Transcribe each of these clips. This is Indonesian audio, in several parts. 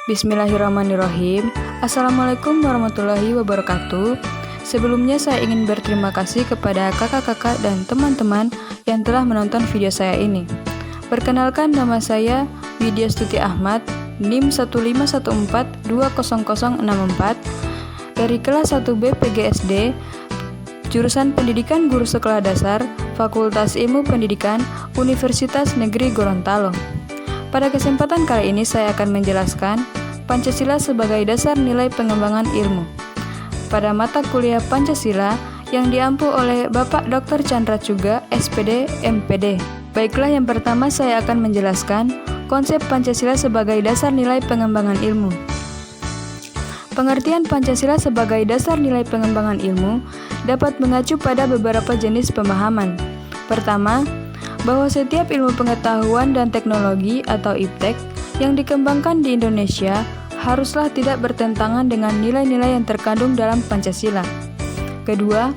Bismillahirrahmanirrahim. Assalamualaikum warahmatullahi wabarakatuh. Sebelumnya saya ingin berterima kasih kepada kakak-kakak dan teman-teman yang telah menonton video saya ini. Perkenalkan, nama saya Widya Stuti Ahmad, NIM 151420064 dari kelas 1B PGSD, jurusan Pendidikan Guru Sekolah Dasar, Fakultas Ilmu Pendidikan, Universitas Negeri Gorontalo. Pada kesempatan kali ini saya akan menjelaskan Pancasila sebagai dasar nilai pengembangan ilmu pada mata kuliah Pancasila yang diampu oleh Bapak Dr. Chandra Chuga, SPD, MPD. Baiklah, yang pertama saya akan menjelaskan konsep Pancasila sebagai dasar nilai pengembangan ilmu. Pengertian Pancasila sebagai dasar nilai pengembangan ilmu dapat mengacu pada beberapa jenis pemahaman. Pertama, bahwa setiap ilmu pengetahuan dan teknologi atau IPTEK yang dikembangkan di Indonesia haruslah tidak bertentangan dengan nilai-nilai yang terkandung dalam Pancasila. Kedua,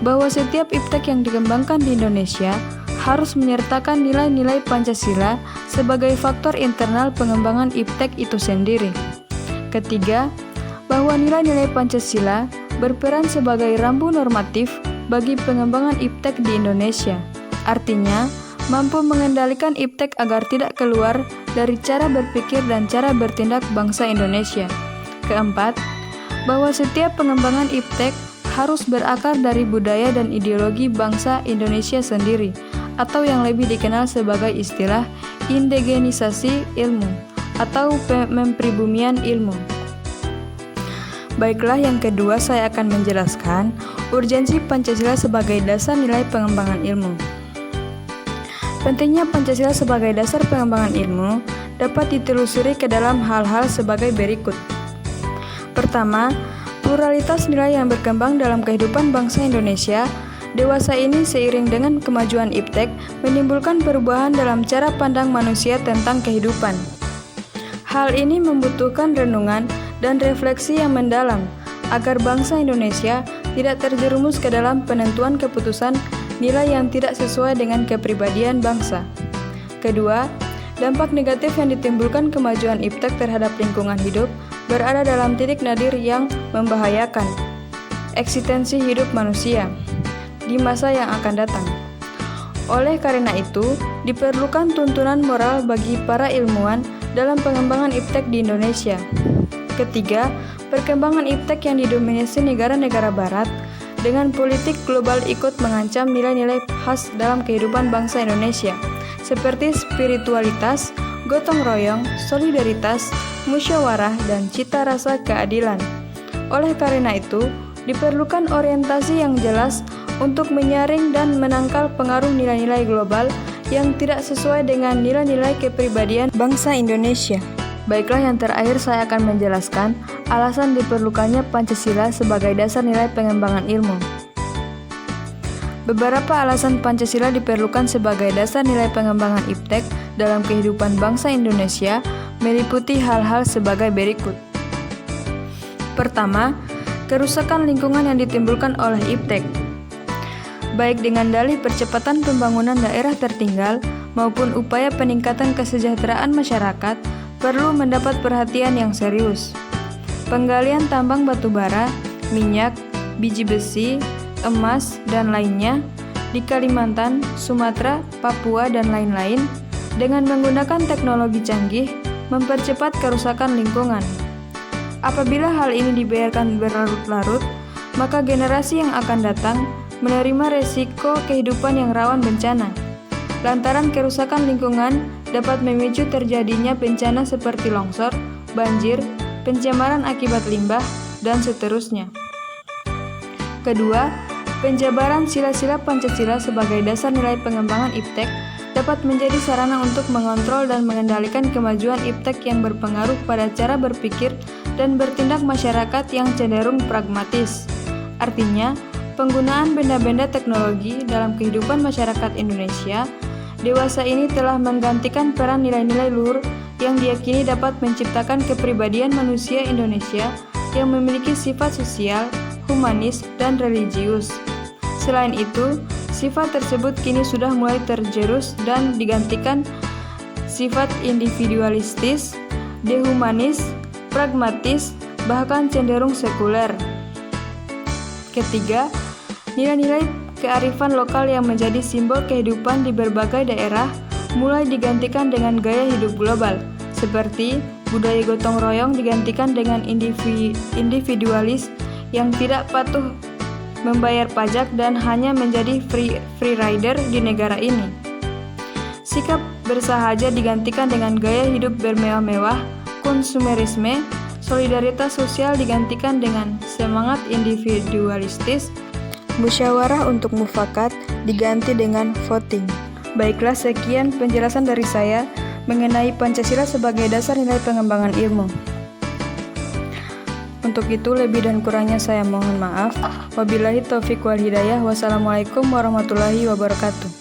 bahwa setiap IPTEK yang dikembangkan di Indonesia harus menyertakan nilai-nilai Pancasila sebagai faktor internal pengembangan IPTEK itu sendiri. Ketiga, bahwa nilai-nilai Pancasila berperan sebagai rambu normatif bagi pengembangan IPTEK di Indonesia. Artinya, mampu mengendalikan IPTEK agar tidak keluar dari cara berpikir dan cara bertindak bangsa Indonesia. Keempat, bahwa setiap pengembangan IPTEK harus berakar dari budaya dan ideologi bangsa Indonesia sendiri, atau yang lebih dikenal sebagai istilah indigenisasi ilmu atau mempribumian ilmu. Baiklah, yang kedua saya akan menjelaskan urgensi Pancasila sebagai dasar nilai pengembangan ilmu. Pentingnya Pancasila sebagai dasar pengembangan ilmu dapat ditelusuri ke dalam hal-hal sebagai berikut. Pertama, pluralitas nilai yang berkembang dalam kehidupan bangsa Indonesia dewasa ini seiring dengan kemajuan IPTEK menimbulkan perubahan dalam cara pandang manusia tentang kehidupan. Hal ini membutuhkan renungan dan refleksi yang mendalam agar bangsa Indonesia tidak terjerumus ke dalam penentuan keputusan nilai yang tidak sesuai dengan kepribadian bangsa. Kedua, dampak negatif yang ditimbulkan kemajuan IPTEK terhadap lingkungan hidup berada dalam titik nadir yang membahayakan eksistensi hidup manusia di masa yang akan datang. Oleh karena itu, diperlukan tuntunan moral bagi para ilmuwan dalam pengembangan IPTEK di Indonesia. Ketiga, perkembangan IPTEK yang didominasi negara-negara barat dengan politik global ikut mengancam nilai-nilai khas dalam kehidupan bangsa Indonesia, seperti spiritualitas, gotong royong, solidaritas, musyawarah, dan cita rasa keadilan. Oleh karena itu, diperlukan orientasi yang jelas untuk menyaring dan menangkal pengaruh nilai-nilai global yang tidak sesuai dengan nilai-nilai kepribadian bangsa Indonesia. Baiklah, yang terakhir saya akan menjelaskan alasan diperlukannya Pancasila sebagai dasar nilai pengembangan ilmu. Beberapa alasan Pancasila diperlukan sebagai dasar nilai pengembangan IPTEK dalam kehidupan bangsa Indonesia meliputi hal-hal sebagai berikut. Pertama, kerusakan lingkungan yang ditimbulkan oleh IPTEK. Baik dengan dalih percepatan pembangunan daerah tertinggal maupun upaya peningkatan kesejahteraan masyarakat perlu mendapat perhatian yang serius. Penggalian tambang batu bara, minyak, biji besi, emas, dan lainnya di Kalimantan, Sumatera, Papua, dan lain-lain dengan menggunakan teknologi canggih mempercepat kerusakan lingkungan. Apabila hal ini dibiarkan berlarut-larut, maka generasi yang akan datang menerima resiko kehidupan yang rawan bencana. Lantaran kerusakan lingkungan dapat memicu terjadinya bencana seperti longsor, banjir, pencemaran akibat limbah, dan seterusnya. Kedua, penjabaran sila-sila Pancasila sebagai dasar nilai pengembangan IPTEK dapat menjadi sarana untuk mengontrol dan mengendalikan kemajuan IPTEK yang berpengaruh pada cara berpikir dan bertindak masyarakat yang cenderung pragmatis. Artinya, penggunaan benda-benda teknologi dalam kehidupan masyarakat Indonesia dewasa ini telah menggantikan peran nilai-nilai luhur yang diyakini dapat menciptakan kepribadian manusia Indonesia yang memiliki sifat sosial, humanis, dan religius. Selain itu, sifat tersebut kini sudah mulai tergerus dan digantikan sifat individualistis, dehumanis, pragmatis, bahkan cenderung sekuler. Ketiga, nilai-nilai kearifan lokal yang menjadi simbol kehidupan di berbagai daerah mulai digantikan dengan gaya hidup global, seperti budaya gotong royong digantikan dengan individualis yang tidak patuh membayar pajak dan hanya menjadi free rider di negara ini. Sikap bersahaja digantikan dengan gaya hidup bermewah-mewah, konsumerisme, solidaritas sosial digantikan dengan semangat individualistis, musyawarah untuk mufakat diganti dengan voting. Baiklah, sekian penjelasan dari saya mengenai Pancasila sebagai dasar nilai pengembangan ilmu. Untuk itu, lebih dan kurangnya saya mohon maaf. Wabillahi taufiq wal hidayah. Wassalamualaikum warahmatullahi wabarakatuh.